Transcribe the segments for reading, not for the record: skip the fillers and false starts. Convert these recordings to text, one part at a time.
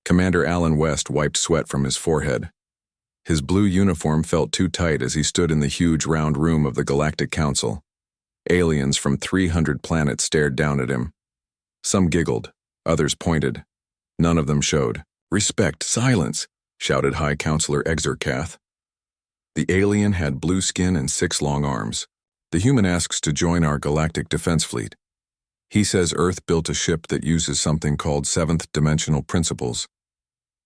Commander Alan West wiped sweat from his forehead. His blue uniform felt too tight as he stood in the huge round room of the Galactic Council. Aliens from 300 planets stared down at him. Some giggled, others pointed. None of them showed. "Respect, silence," shouted High Counselor Exercath. The alien had blue skin and 6 long arms. "The human asks to join our galactic defense fleet. He says Earth built a ship that uses something called 7th-Dimensional principles."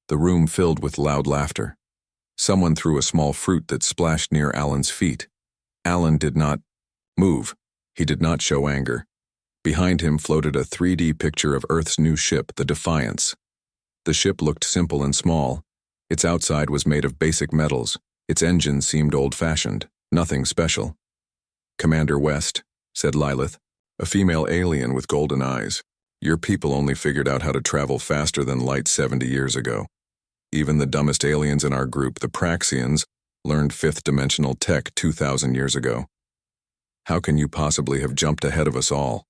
The room filled with loud laughter. Someone threw a small fruit that splashed near Alan's feet. Alan did not move. He did not show anger. Behind him floated a 3D picture of Earth's new ship, the Defiance. The ship looked simple and small. Its outside was made of basic metals. Its engine seemed old-fashioned, nothing special. "Commander West," said Lilith, a female alien with golden eyes, "your people only figured out how to travel faster than light 70 years ago. Even the dumbest aliens in our group, the Praxians, learned 5th-dimensional tech 2,000 years ago. How can you possibly have jumped ahead of us all?"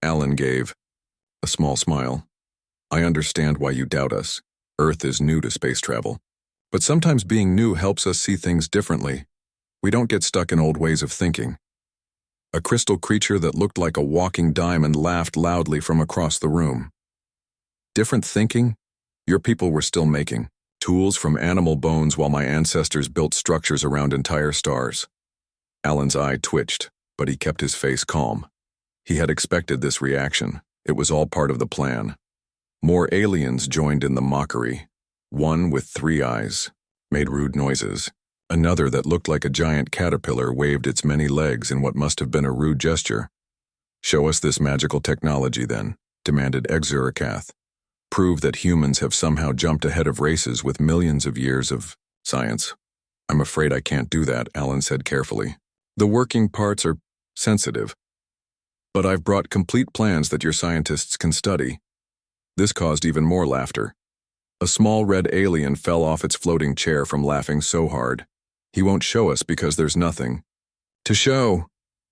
Alan gave a small smile. "I understand why you doubt us. Earth is new to space travel. But sometimes being new helps us see things differently. We don't get stuck in old ways of thinking." A crystal creature that looked like a walking diamond laughed loudly from across the room. "Different thinking? Your people were still making tools from animal bones while my ancestors built structures around entire stars." Alan's eye twitched, but he kept his face calm. He had expected this reaction. It was all part of the plan. More aliens joined in the mockery. One with 3 eyes made rude noises. Another that looked like a giant caterpillar waved its many legs in what must have been a rude gesture. "Show us this magical technology then," demanded Exurikath. "Prove that humans have somehow jumped ahead of races with millions of years of science." "I'm afraid I can't do that," Alan said carefully. "The working parts are sensitive. But I've brought complete plans that your scientists can study." This caused even more laughter. A small red alien fell off its floating chair from laughing so hard. "He won't show us because there's nothing to show,"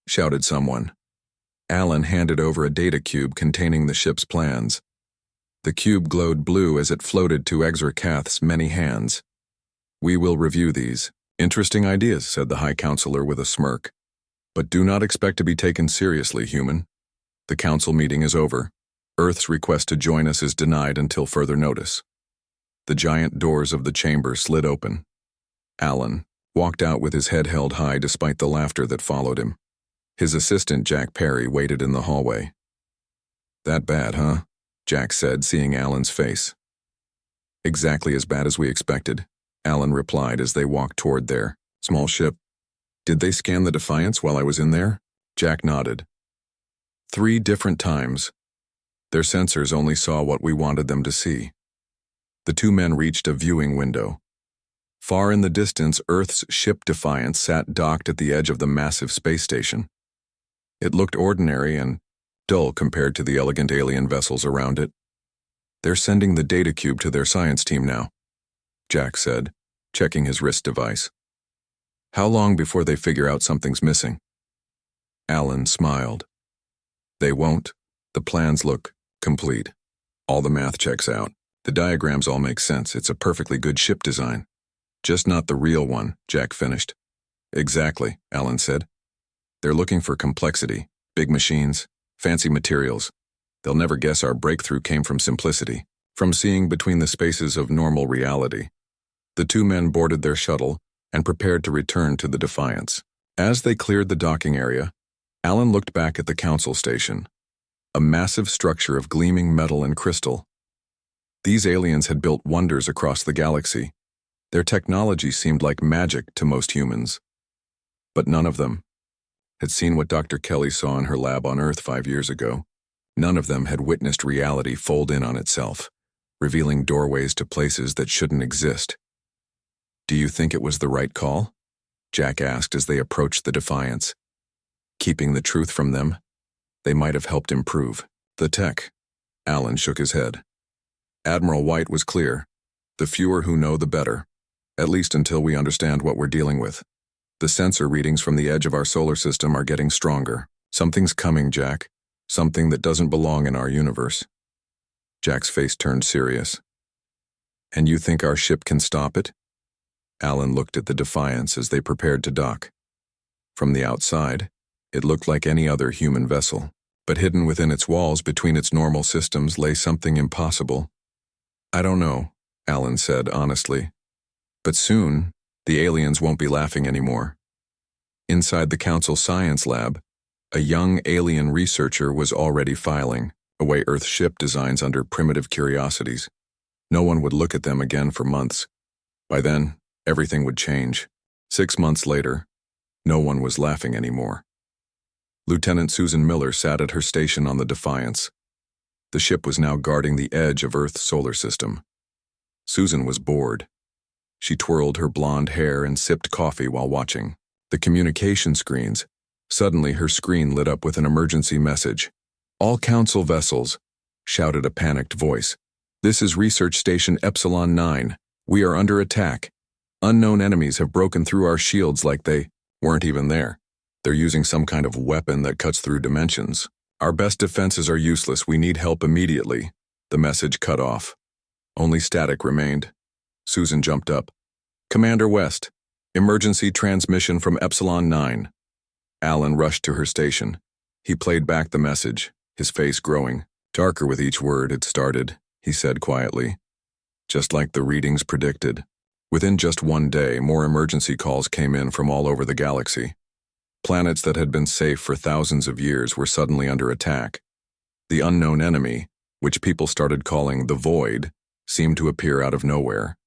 shouted someone. Alan handed over a data cube containing the ship's plans. The cube glowed blue as it floated to Exurcath's many hands. "We will review these. Interesting ideas," said the High Counselor with a smirk. "But do not expect to be taken seriously, human. The council meeting is over. Earth's request to join us is denied until further notice." The giant doors of the chamber slid open. Alan walked out with his head held high despite the laughter that followed him. His assistant, Jack Perry, waited in the hallway. "That bad, huh?" Jack said, seeing Alan's face. "Exactly as bad as we expected," Alan replied as they walked toward their small ship. "Did they scan the Defiance while I was in there?" Jack nodded. 3 different times. Their sensors only saw what we wanted them to see. The 2 men reached a viewing window. Far in the distance, Earth's ship Defiance sat docked at the edge of the massive space station. It looked ordinary and dull compared to the elegant alien vessels around it. "They're sending the data cube to their science team now," Jack said, checking his wrist device. "How long before they figure out something's missing?" Alan smiled. "They won't. The plans look complete. All the math checks out. The diagrams all make sense. It's a perfectly good ship design. Just not the real one," Jack finished. "Exactly," Alan said. "They're looking for complexity, big machines, fancy materials. They'll never guess our breakthrough came from simplicity, from seeing between the spaces of normal reality." The 2 men boarded their shuttle and prepared to return to the Defiance. As they cleared the docking area, Alan looked back at the council station, a massive structure of gleaming metal and crystal. These aliens had built wonders across the galaxy. Their technology seemed like magic to most humans. But none of them had seen what Dr. Kelly saw in her lab on Earth 5 years ago. None of them had witnessed reality fold in on itself, revealing doorways to places that shouldn't exist. "Do you think it was the right call?" Jack asked as they approached the Defiance. "Keeping the truth from them? They might have helped improve the tech." Alan shook his head. Admiral White was clear. "The fewer who know, the better. At least until we understand what we're dealing with. The sensor readings from the edge of our solar system are getting stronger. Something's coming, Jack. Something that doesn't belong in our universe." Jack's face turned serious. And you think our ship can stop it? Alan looked at the Defiance as they prepared to dock. From the outside, it looked like any other human vessel, but hidden within its walls between its normal systems lay something impossible. I don't know, Alan said honestly. But soon, the aliens won't be laughing anymore. Inside the Council Science Lab, a young alien researcher was already filing away Earth ship designs under primitive curiosities. No one would look at them again for months. By then, everything would change. 6 months later, no one was laughing anymore. Lieutenant Susan Miller sat at her station on the Defiance. The ship was now guarding the edge of Earth's solar system. Susan was bored. She twirled her blonde hair and sipped coffee while watching the communication screens. Suddenly, her screen lit up with an emergency message. "All Council vessels," shouted a panicked voice. "This is Research Station Epsilon 9. We are under attack. Unknown enemies have broken through our shields like they weren't even there. They're using some kind of weapon that cuts through dimensions. Our best defenses are useless. We need help immediately." The message cut off. Only static remained. Susan jumped up. "Commander West, emergency transmission from Epsilon 9. Alan rushed to her station. He played back the message, his face growing darker with each word it started. He said quietly, "Just like the readings predicted." Within just 1 day, more emergency calls came in from all over the galaxy. Planets that had been safe for thousands of years were suddenly under attack. The unknown enemy, which people started calling the Void, seemed to appear out of nowhere.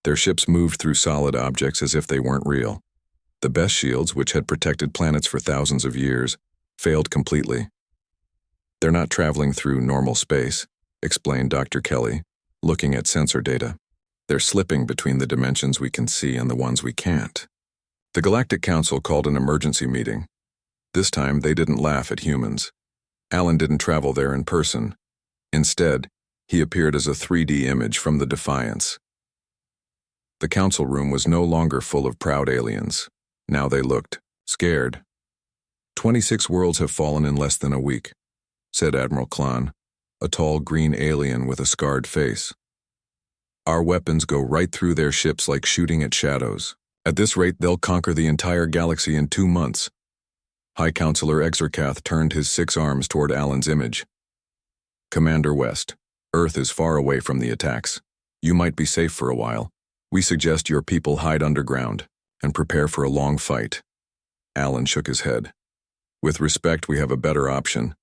Their ships moved through solid objects as if they weren't real. The best shields, which had protected planets for thousands of years, failed completely. "They're not traveling through normal space," explained Dr. Kelly, looking at sensor data. "They're slipping between the dimensions we can see and the ones we can't." The Galactic Council called an emergency meeting. This time, they didn't laugh at humans. Alan didn't travel there in person. Instead, he appeared as a 3D image from the Defiance. The council room was no longer full of proud aliens. Now they looked scared. 26 worlds have fallen in less than a week," said Admiral Klon, a tall green alien with a scarred face. "Our weapons go right through their ships like shooting at shadows. At this rate, they'll conquer the entire galaxy in 2 months. High Counselor Exarcath turned his 6 arms toward Alan's image. "Commander West, Earth is far away from the attacks. You might be safe for a while. We suggest your people hide underground and prepare for a long fight." Alan shook his head. "With respect, we have a better option.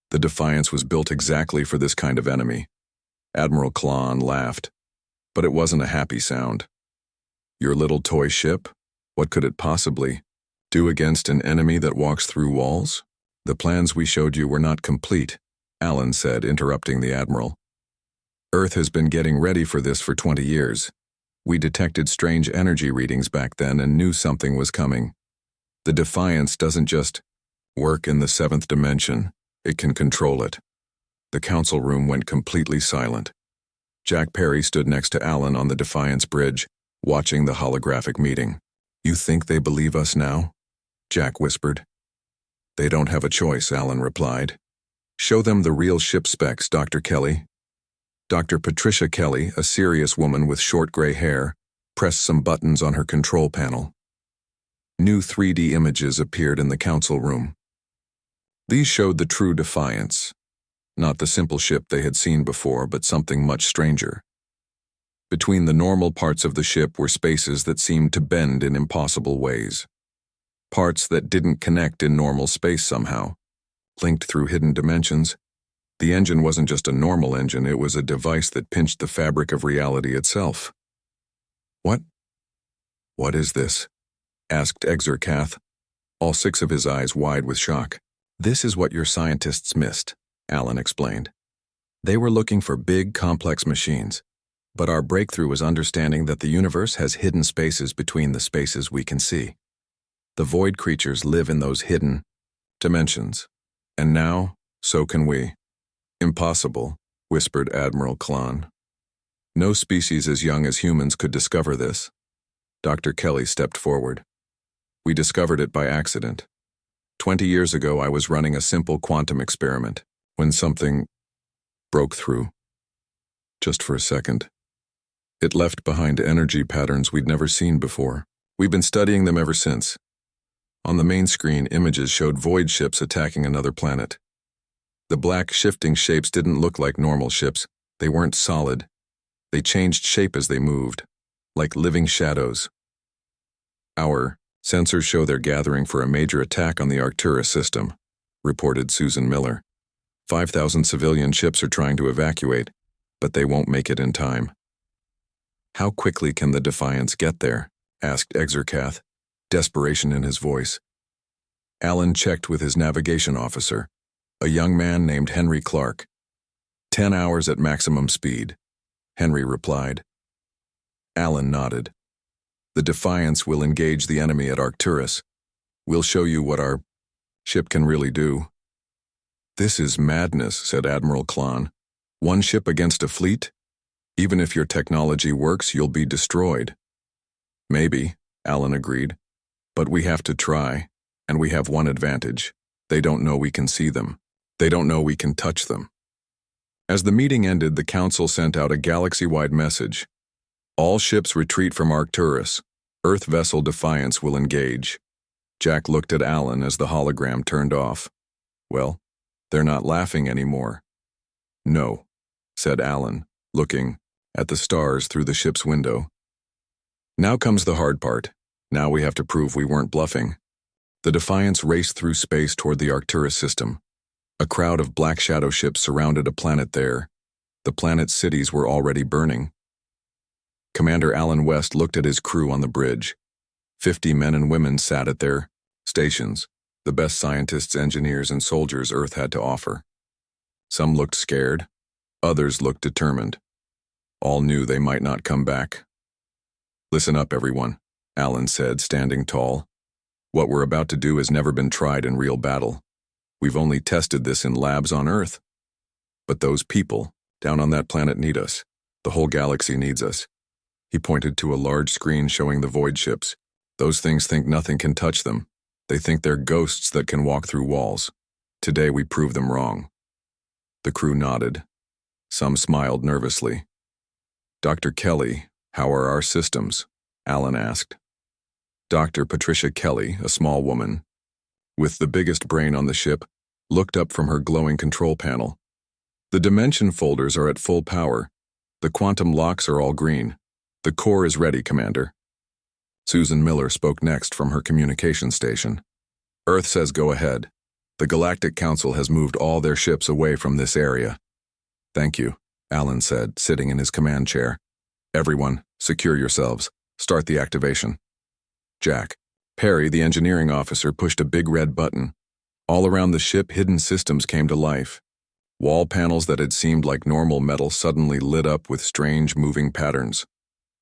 The Defiance was built exactly for this kind of enemy." Admiral Klon laughed, but it wasn't a happy sound. "Your little toy ship? What could it possibly do against an enemy that walks through walls? The plans we showed you were not complete," Alan said, interrupting the Admiral. "Earth has been getting ready for this for 20 years. We detected strange energy readings back then and knew something was coming. The Defiance doesn't just work in the 7th dimension, it can control it." The council room went completely silent. Jack Perry stood next to Alan on the Defiance bridge, watching the holographic meeting. "You think they believe us now?" Jack whispered. "They don't have a choice," Alan replied. "Show them the real ship specs, Dr. Kelly." Dr. Patricia Kelly, a serious woman with short gray hair, pressed some buttons on her control panel. New 3D images appeared in the council room. These showed the true Defiance. Not the simple ship they had seen before, but something much stranger. Between the normal parts of the ship were spaces that seemed to bend in impossible ways. Parts that didn't connect in normal space somehow, linked through hidden dimensions. The engine wasn't just a normal engine, it was a device that pinched the fabric of reality itself. What is this?" asked Exarcath, all 6 of his eyes wide with shock. "This is what your scientists missed," Alan explained. "They were looking for big, complex machines, but our breakthrough was understanding that the universe has hidden spaces between the spaces we can see. The void creatures live in those hidden dimensions, and now, so can we." "Impossible," whispered Admiral Klon. "No species as young as humans could discover this." Dr. Kelly stepped forward. "We discovered it by accident. 20 years ago, I was running a simple quantum experiment when something broke through. Just for a second. It left behind energy patterns we'd never seen before. We've been studying them ever since. On the main screen, images showed void ships attacking another planet. The black, shifting shapes didn't look like normal ships. They weren't solid. They changed shape as they moved, like living shadows. Our sensors show they're gathering for a major attack on the Arcturus system, reported Susan Miller. 5,000 civilian ships are trying to evacuate, but they won't make it in time. How quickly can the Defiance get there? Asked Exarcath, desperation in his voice. Alan checked with his navigation officer, a young man named Henry Clark. 10 hours at maximum speed, Henry replied. Alan nodded. The Defiance will engage the enemy at Arcturus. We'll show you what our ship can really do. This is madness, said Admiral Klon. One ship against a fleet? Even if your technology works, you'll be destroyed. Maybe, Alan agreed. But we have to try, and we have one advantage. They don't know we can see them. They don't know we can touch them. As the meeting ended, the Council sent out a galaxy-wide message. All ships retreat from Arcturus. Earth vessel Defiance will engage. Jack looked at Alan as the hologram turned off. Well, they're not laughing anymore. No, said Alan, looking at the stars through the ship's window. Now comes the hard part. Now we have to prove we weren't bluffing. The Defiance raced through space toward the Arcturus system. A crowd of black shadow ships surrounded a planet there. The planet's cities were already burning. Commander Alan West looked at his crew on the bridge. 50 men and women sat at their stations, the best scientists, engineers, and soldiers Earth had to offer. Some looked scared. Others looked determined. All knew they might not come back. Listen up, everyone, Alan said, standing tall. What we're about to do has never been tried in real battle. We've only tested this in labs on Earth. But those people down on that planet need us. The whole galaxy needs us. He pointed to a large screen showing the void ships. Those things think nothing can touch them. They think they're ghosts that can walk through walls. Today we prove them wrong. The crew nodded. Some smiled nervously. Dr. Kelly, how are our systems? Alan asked. Dr. Patricia Kelly, a small woman, with the biggest brain on the ship, looked up from her glowing control panel. The dimension folders are at full power. The quantum locks are all green. The core is ready, Commander. Susan Miller spoke next from her communication station. Earth says go ahead. The Galactic Council has moved all their ships away from this area. Thank you, Alan said, sitting in his command chair. Everyone, secure yourselves. Start the activation. Jack. Perry, the engineering officer, pushed a big red button. All around the ship, hidden systems came to life. Wall panels that had seemed like normal metal suddenly lit up with strange moving patterns.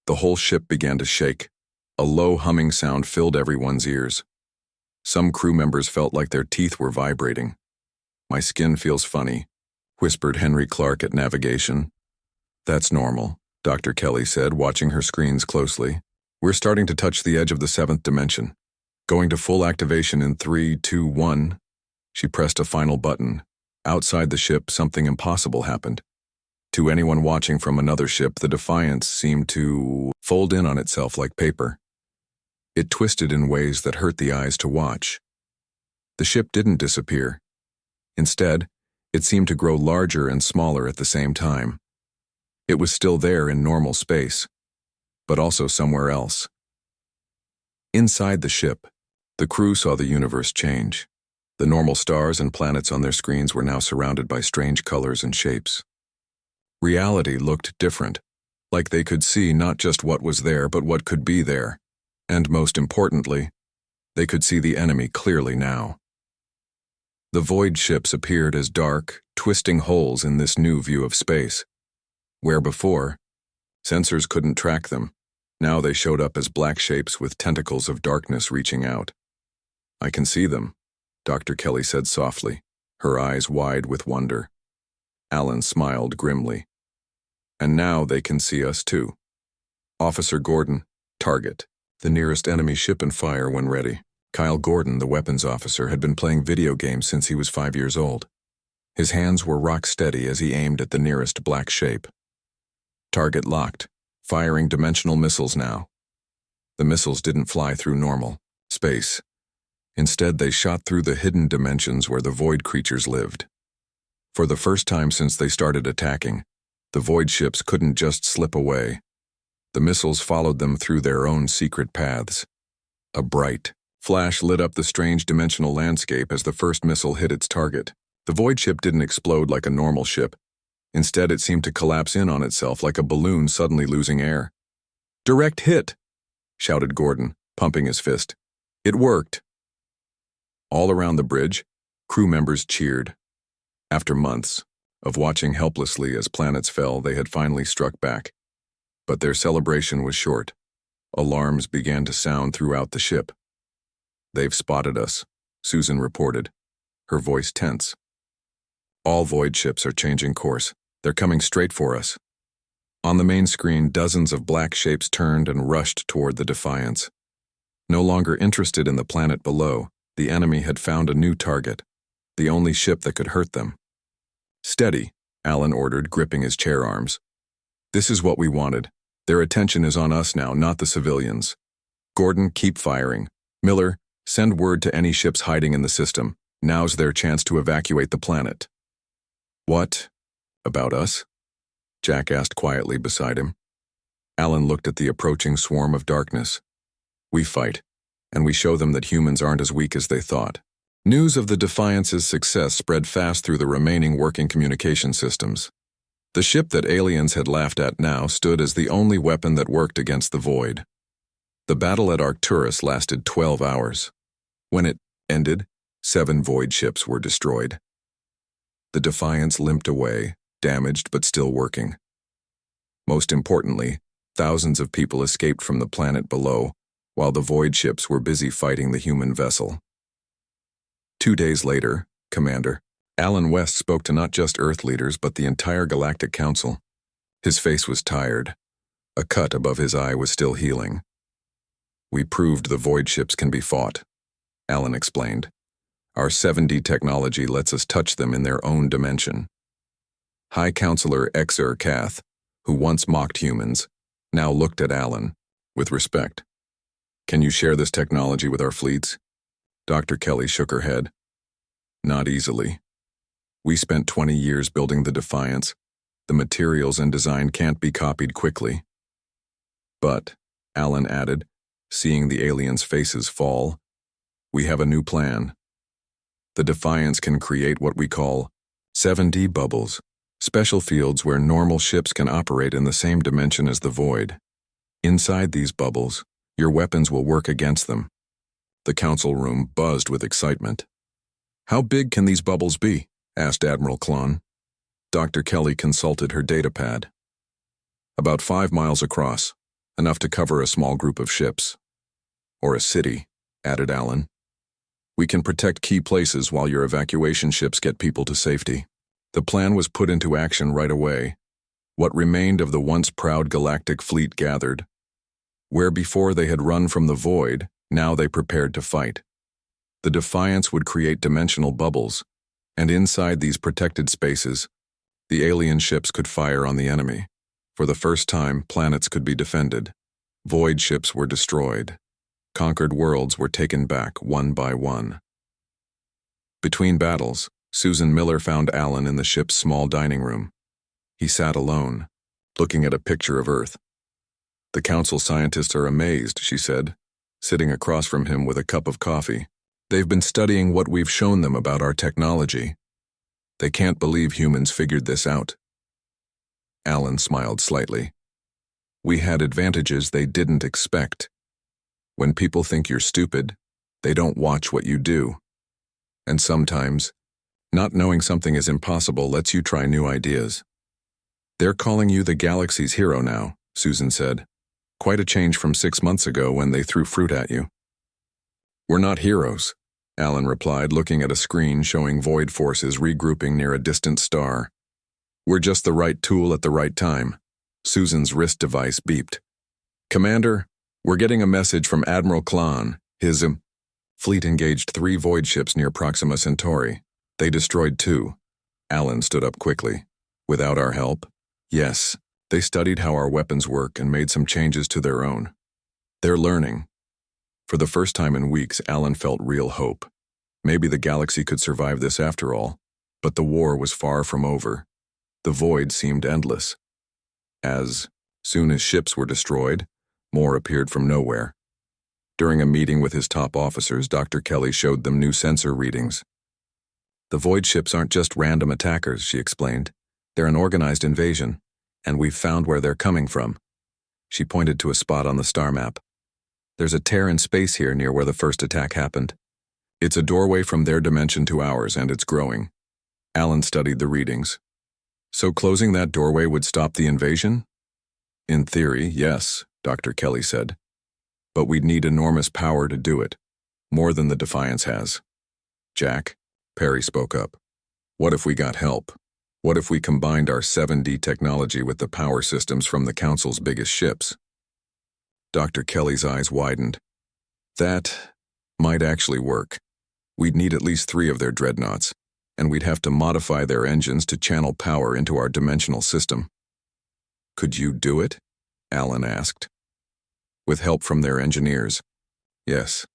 The whole ship began to shake. A low humming sound filled everyone's ears. Some crew members felt like their teeth were vibrating. My skin feels funny, whispered Henry Clark at navigation. That's normal, Dr. Kelly said, watching her screens closely. We're starting to touch the edge of the 7th dimension. Going to full activation in 3, 2, 1. She pressed a final button. Outside the ship, something impossible happened. To anyone watching from another ship, the Defiance seemed to fold in on itself like paper. It twisted in ways that hurt the eyes to watch. The ship didn't disappear. Instead, it seemed to grow larger and smaller at the same time. It was still there in normal space, but also somewhere else. Inside the ship, the crew saw the universe change. The normal stars and planets on their screens were now surrounded by strange colors and shapes. Reality looked different, like they could see not just what was there, but what could be there. And most importantly, they could see the enemy clearly now. The void ships appeared as dark, twisting holes in this new view of space. Where before, sensors couldn't track them, now they showed up as black shapes with tentacles of darkness reaching out. I can see them, Dr. Kelly said softly, her eyes wide with wonder. Alan smiled grimly. And now they can see us too. Officer Gordon, target. The nearest enemy ship and fire when ready. Kyle Gordon, the weapons officer, had been playing video games since he was 5 years old. His hands were rock steady as he aimed at the nearest black shape. Target locked. firing dimensional missiles now. The missiles didn't fly through normal space. Instead, they shot through the hidden dimensions where the void creatures lived. For the first time since they started attacking, the void ships couldn't just slip away. The missiles followed them through their own secret paths. A bright flash lit up the strange dimensional landscape as the first missile hit its target. The void ship didn't explode like a normal ship. Instead, it seemed to collapse in on itself like a balloon suddenly losing air. "Direct hit!" shouted Gordon, pumping his fist. It worked. All around the bridge, crew members cheered. After months of watching helplessly as planets fell, they had finally struck back. But their celebration was short. Alarms began to sound throughout the ship. "They've spotted us," Susan reported, her voice tense. "All void ships are changing course. They're coming straight for us." On the main screen, dozens of black shapes turned and rushed toward the Defiance. No longer interested in the planet below, the enemy had found a new target, the only ship that could hurt them. "Steady," Alan ordered, gripping his chair arms. "This is what we wanted. Their attention is on us now, not the civilians. Gordon, keep firing. Miller, send word to any ships hiding in the system. Now's their chance to evacuate the planet." "What? About us?" Jack asked quietly beside him. Alan looked at the approaching swarm of darkness. "We fight, and we show them that humans aren't as weak as they thought." News of the Defiance's success spread fast through the remaining working communication systems. The ship that aliens had laughed at now stood as the only weapon that worked against the void. The battle at Arcturus lasted 12 hours. When it ended, 7 void ships were destroyed. The Defiance limped away, damaged but still working. Most importantly, thousands of people escaped from the planet below, while the void ships were busy fighting the human vessel. 2 days later, Commander, Alan West spoke to not just Earth leaders but the entire Galactic Council. His face was tired. A cut above his eye was still healing. "We proved the void ships can be fought," Alan explained. "Our 7D technology lets us touch them in their own dimension." High Counselor Xer Kath, who once mocked humans, now looked at Alan with respect. "Can you share this technology with our fleets?" Dr. Kelly shook her head. "Not easily. We spent 20 years building the Defiance. The materials and design can't be copied quickly." "But," Alan added, seeing the aliens' faces fall, "we have a new plan. The Defiance can create what we call 7D bubbles, special fields where normal ships can operate in the same dimension as the void. Inside these bubbles, your weapons will work against them." The council room buzzed with excitement. "How big can these bubbles be?" asked Admiral Klon. Dr. Kelly consulted her datapad. "About 5 miles across, enough to cover a small group of ships." "Or a city," added Alan. "We can protect key places while your evacuation ships get people to safety." The plan was put into action right away. What remained of the once proud galactic fleet gathered. Where before they had run from the void, now they prepared to fight. The Defiance would create dimensional bubbles, and inside these protected spaces, the alien ships could fire on the enemy. For the first time, planets could be defended. Void ships were destroyed. Conquered worlds were taken back one by one. Between battles, Susan Miller found Alan in the ship's small dining room. He sat alone, looking at a picture of Earth. "The council scientists are amazed," she said, sitting across from him with a cup of coffee. "They've been studying what we've shown them about our technology. They can't believe humans figured this out." Alan smiled slightly. "We had advantages they didn't expect. When people think you're stupid, they don't watch what you do. And sometimes, not knowing something is impossible lets you try new ideas." "They're calling you the galaxy's hero now," Susan said. "Quite a change from 6 months ago when they threw fruit at you." "We're not heroes," Alan replied, looking at a screen showing void forces regrouping near a distant star. "We're just the right tool at the right time." Susan's wrist device beeped. "Commander, we're getting a message from Admiral Klon. His fleet engaged 3 void ships near Proxima Centauri. They destroyed 2. Alan stood up quickly. "Without our help?" "Yes. They studied how our weapons work and made some changes to their own. They're learning. For the first time in weeks, Alan felt real hope. Maybe the galaxy could survive this after all, but the war was far from over. The void seemed endless. As soon as ships were destroyed, more appeared from nowhere. During a meeting with his top officers, Dr. Kelly showed them new sensor readings. The void ships aren't just random attackers, she explained. They're an organized invasion, and we've found where they're coming from. She pointed to a spot on the star map. There's a tear in space here near where the first attack happened. It's a doorway from their dimension to ours, and it's growing. Alan studied the readings. So closing that doorway would stop the invasion? In theory, yes, Dr. Kelly said. But we'd need enormous power to do it, more than the Defiance has. Jack, Perry spoke up. What if we got help? What if we combined our 7D technology with the power systems from the Council's biggest ships? Dr. Kelly's eyes widened. That might actually work. We'd need at least 3 of their dreadnoughts, and we'd have to modify their engines to channel power into our dimensional system. Could you do it? Alan asked. With help from their engineers. Yes.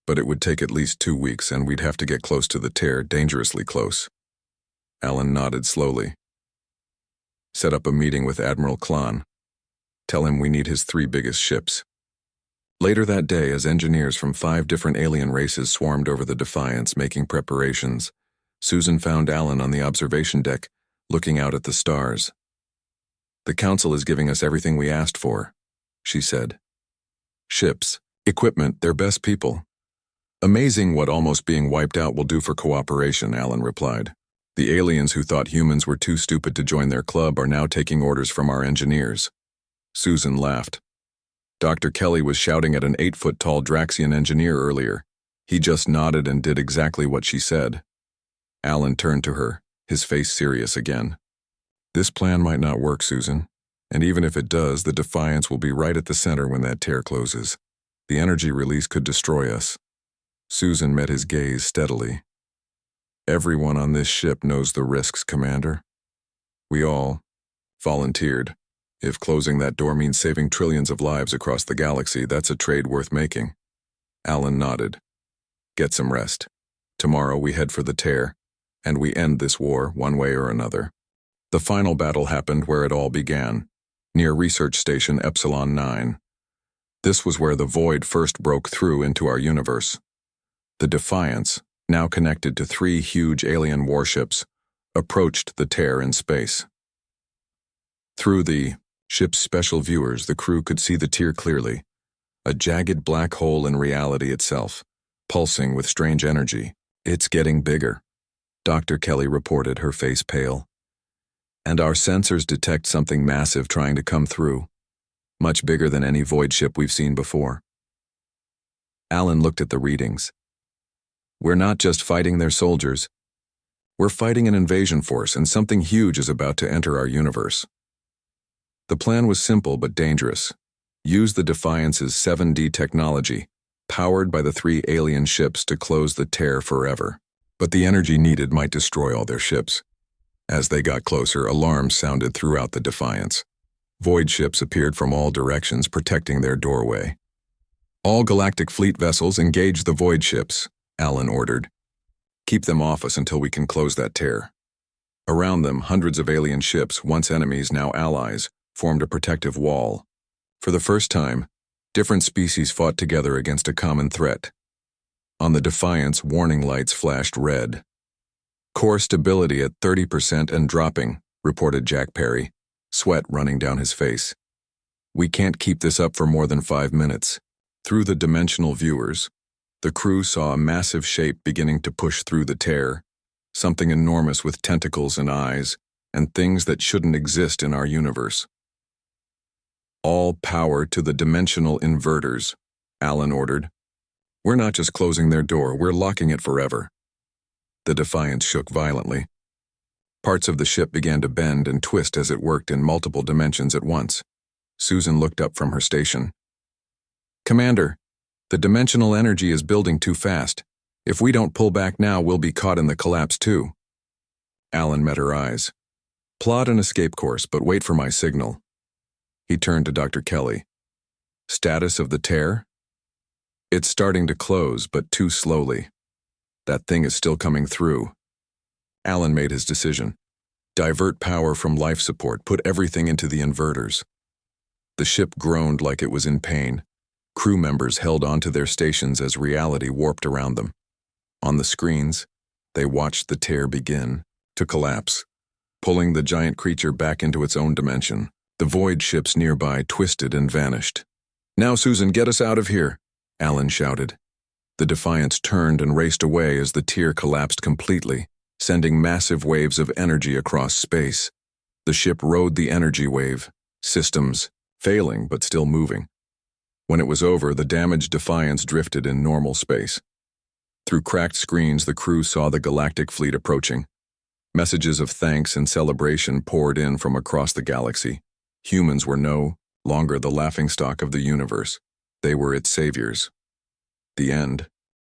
But it would take at least 2 weeks, and we'd have to get close to the tear, dangerously close. Alan nodded slowly. Set up a meeting with Admiral Klon. Tell him we need his 3 biggest ships. Later that day, as engineers from 5 different alien races swarmed over the Defiance making preparations, Susan found Alan on the observation deck, looking out at the stars. The Council is giving us everything we asked for, she said. Ships, equipment, their best people. Amazing what almost being wiped out will do for cooperation, Alan replied. The aliens who thought humans were too stupid to join their club are now taking orders from our engineers. Susan laughed. Dr. Kelly was shouting at an 8-foot-tall Draxian engineer earlier. He just nodded and did exactly what she said. Alan turned to her, his face serious again. This plan might not work, Susan. And even if it does, the Defiance will be right at the center when that tear closes. The energy release could destroy us. Susan met his gaze steadily. Everyone on this ship knows the risks, Commander. We all volunteered. If closing that door means saving trillions of lives across the galaxy, that's a trade worth making. Alan nodded. Get some rest. Tomorrow we head for the tear, and we end this war one way or another. The final battle happened where it all began, near Research Station Epsilon 9. This was where the void first broke through into our universe. The Defiance, now connected to 3 huge alien warships, approached the tear in space. Through the ship's special viewers, the crew could see the tear clearly, a jagged black hole in reality itself, pulsing with strange energy. It's getting bigger, Dr. Kelly reported, her face pale. And our sensors detect something massive trying to come through, much bigger than any void ship we've seen before. Alan looked at the readings. We're not just fighting their soldiers. We're fighting an invasion force, and something huge is about to enter our universe. The plan was simple but dangerous. Use the Defiance's 7D technology, powered by the 3 alien ships, to close the tear forever. But the energy needed might destroy all their ships. As they got closer, alarms sounded throughout the Defiance. Void ships appeared from all directions, protecting their doorway. All Galactic Fleet vessels engage the void ships, Alan ordered. Keep them off us until we can close that tear. Around them, hundreds of alien ships, once enemies, now allies, formed a protective wall. For the first time, different species fought together against a common threat. On the Defiance, warning lights flashed red. Core stability at 30% and dropping, reported Jack Perry, sweat running down his face. We can't keep this up for more than 5 minutes. Through the dimensional viewers, the crew saw a massive shape beginning to push through the tear, something enormous with tentacles and eyes, and things that shouldn't exist in our universe. All power to the dimensional inverters, Alan ordered. We're not just closing their door, we're locking it forever. The Defiance shook violently. Parts of the ship began to bend and twist as it worked in multiple dimensions at once. Susan looked up from her station. Commander, the dimensional energy is building too fast. If we don't pull back now, we'll be caught in the collapse too. Alan met her eyes. Plot an escape course, but wait for my signal. He turned to Dr. Kelly. Status of the tear? It's starting to close, but too slowly. That thing is still coming through. Alan made his decision. Divert power from life support, put everything into the inverters. The ship groaned like it was in pain. Crew members held onto their stations as reality warped around them. On the screens, they watched the tear begin to collapse, pulling the giant creature back into its own dimension. The void ships nearby twisted and vanished. Now, Susan, get us out of here, Alan shouted. The Defiance turned and raced away as the tier collapsed completely, sending massive waves of energy across space. The ship rode the energy wave, systems failing but still moving. When it was over, the damaged Defiance drifted in normal space. Through cracked screens, the crew saw the galactic fleet approaching. Messages of thanks and celebration poured in from across the galaxy. Humans were no longer the laughingstock of the universe. They were its saviors. The end.